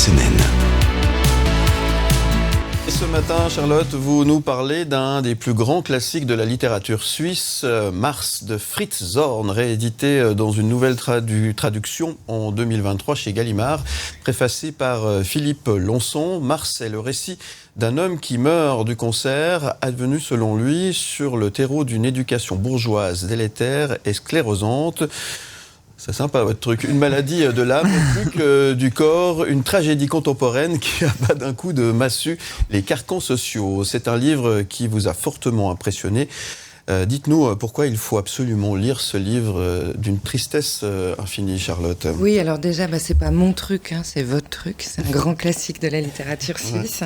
semaine. Et ce matin, Charlotte, vous nous parlez d'un des plus grands classiques de la littérature suisse, Mars de Fritz Zorn, réédité dans une nouvelle traduction en 2023 chez Gallimard, préfacé par Philippe Lonson. Mars est le récit d'un homme qui meurt du cancer, advenu selon lui sur le terreau d'une éducation bourgeoise délétère et sclérosante. C'est sympa votre truc. Une maladie de l'âme, plus que du corps, une tragédie contemporaine qui abat d'un coup de massue les carcans sociaux. C'est un livre qui vous a fortement impressionné. Dites-nous pourquoi il faut absolument lire ce livre d'une tristesse infinie, Charlotte. Oui, alors déjà, c'est pas mon truc, c'est votre truc. C'est un grand classique de la littérature suisse.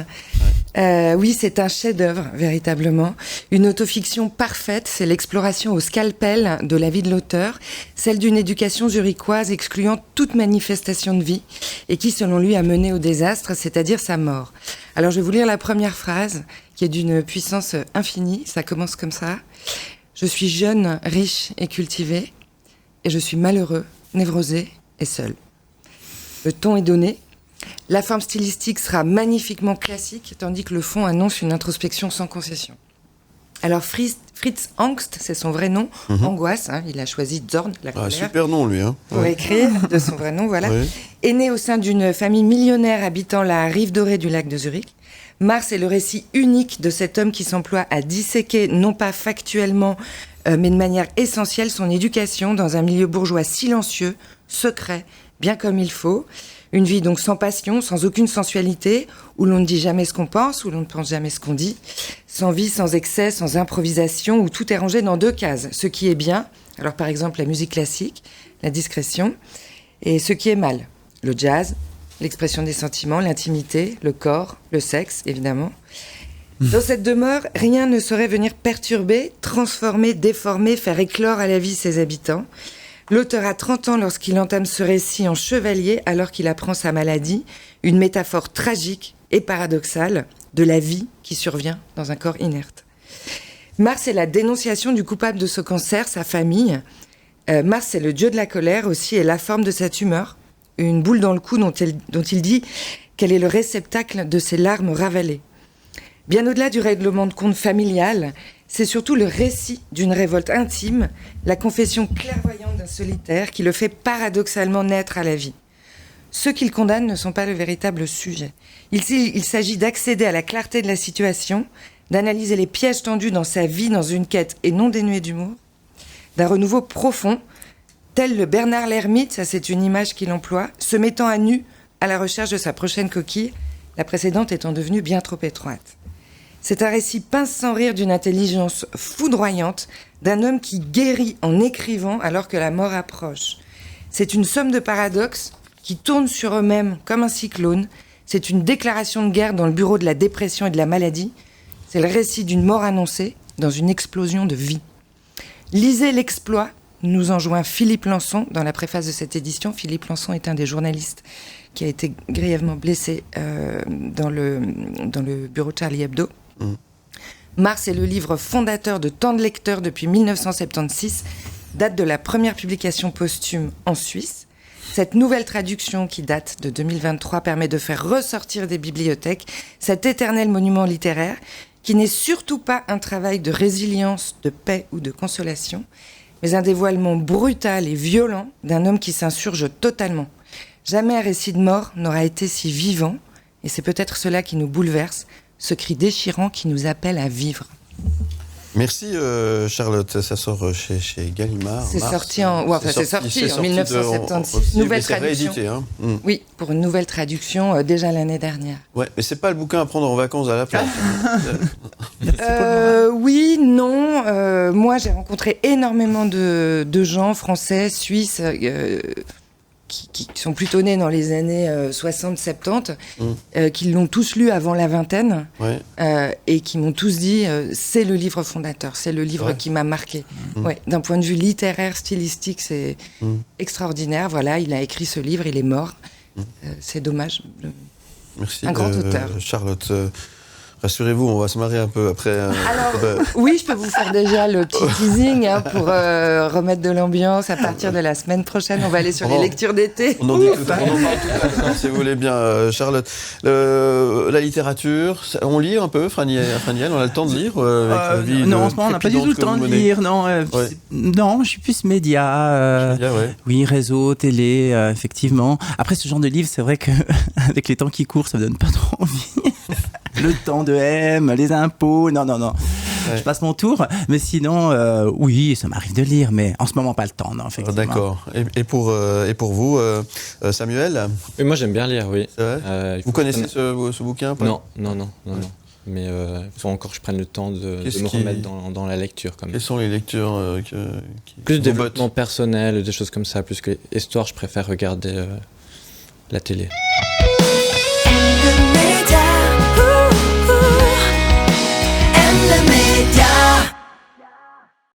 Ouais. Oui, c'est un chef-d'œuvre, véritablement. Une autofiction parfaite, c'est l'exploration au scalpel de la vie de l'auteur, celle d'une éducation zurichoise excluant toute manifestation de vie et qui, selon lui, a mené au désastre, c'est-à-dire sa mort. Alors, je vais vous lire la première phrase, qui est d'une puissance infinie. Ça commence comme ça. Je suis jeune, riche et cultivé, et je suis malheureux, névrosé et seul. Le ton est donné. La forme stylistique sera magnifiquement classique, tandis que le fond annonce une introspection sans concession. Alors Fritz Angst, c'est son vrai nom, Angoisse, il a choisi Zorn, la colère. Super nom lui. Pour écrire de son vrai nom, voilà. Oui. Est né au sein d'une famille millionnaire habitant la rive dorée du lac de Zurich. Mars est le récit unique de cet homme qui s'emploie à disséquer, non pas factuellement, mais de manière essentielle, son éducation dans un milieu bourgeois silencieux, secret, bien comme il faut. Une vie donc sans passion, sans aucune sensualité, où l'on ne dit jamais ce qu'on pense, où l'on ne pense jamais ce qu'on dit. Sans vie, sans excès, sans improvisation, où tout est rangé dans 2 cases. Ce qui est bien, alors par exemple la musique classique, la discrétion, et ce qui est mal, le jazz, l'expression des sentiments, l'intimité, le corps, le sexe, évidemment. Dans cette demeure, rien ne saurait venir perturber, transformer, déformer, faire éclore à la vie ses habitants. L'auteur a 30 ans lorsqu'il entame ce récit en chevalier, alors qu'il apprend sa maladie, une métaphore tragique et paradoxale de la vie qui survient dans un corps inerte. Mars est la dénonciation du coupable de ce cancer, sa famille. Mars est le dieu de la colère aussi et la forme de cette humeur. Une boule dans le cou dont il dit qu'elle est le réceptacle de ses larmes ravalées. Bien au-delà du règlement de compte familial, c'est surtout le récit d'une révolte intime, la confession clairvoyante d'un solitaire qui le fait paradoxalement naître à la vie. Ceux qu'il condamne ne sont pas le véritable sujet. Il s'agit d'accéder à la clarté de la situation, d'analyser les pièges tendus dans sa vie dans une quête et non dénuée d'humour, d'un renouveau profond, tel le Bernard l'ermite, ça c'est une image qu'il emploie, se mettant à nu à la recherche de sa prochaine coquille, la précédente étant devenue bien trop étroite. C'est un récit pince sans rire d'une intelligence foudroyante, d'un homme qui guérit en écrivant alors que la mort approche. C'est une somme de paradoxes qui tournent sur eux-mêmes comme un cyclone. C'est une déclaration de guerre dans le bureau de la dépression et de la maladie. C'est le récit d'une mort annoncée dans une explosion de vie. Lisez l'exploit, nous enjoint Philippe Lançon dans la préface de cette édition. Philippe Lançon est un des journalistes qui a été grièvement blessé dans le bureau de Charlie Hebdo. Mars est le livre fondateur de tant de lecteurs depuis 1976, date de la première publication posthume en Suisse. Cette nouvelle traduction qui date de 2023 permet de faire ressortir des bibliothèques cet éternel monument littéraire qui n'est surtout pas un travail de résilience, de paix ou de consolation, mais un dévoilement brutal et violent d'un homme qui s'insurge totalement. Jamais un récit de mort n'aura été si vivant, et c'est peut-être cela qui nous bouleverse, ce cri déchirant qui nous appelle à vivre. Merci Charlotte, ça sort chez Gallimard. C'est sorti en 1976, nouvelle traduction. Réédité, Oui, pour une nouvelle traduction déjà l'année dernière. Ouais, mais c'est pas le bouquin à prendre en vacances à la plage. Oui, non. Moi, j'ai rencontré énormément de gens français, suisses, qui sont plutôt nés dans les années 60-70, qui l'ont tous lu avant la vingtaine, et qui m'ont tous dit c'est le livre fondateur, c'est le livre qui m'a marqué. Ouais, d'un point de vue littéraire, stylistique, c'est extraordinaire. Voilà, il a écrit ce livre, il est mort. C'est dommage. Merci, un grand auteur. Charlotte. Rassurez-vous, on va se marrer un peu après. Alors, oui, je peux vous faire déjà le petit teasing pour remettre de l'ambiance. À partir de la semaine prochaine, on va aller sur les lectures d'été. On en parle tout à l'heure, si vous voulez bien, Charlotte. La littérature, on lit un peu, Franiel, on a le temps de lire non, en ce moment, on n'a pas du tout le temps de lire. Non, non, je suis plus média. Oui, réseau, télé, effectivement. Après, ce genre de livre, c'est vrai qu'avec les temps qui courent, ça me donne pas trop envie. Le temps de M, les impôts, non. Je passe mon tour, mais sinon, oui, ça m'arrive de lire, mais en ce moment, pas le temps, non, effectivement. D'accord. Et pour vous, Samuel? Et moi, j'aime bien lire, oui. C'est vrai vous connaissez ce bouquin? Non. Mais il faut encore que je prenne le temps de me remettre dans la lecture. Quelles sont les lectures plus développement personnel, des choses comme ça, plus que histoire, je préfère regarder la télé.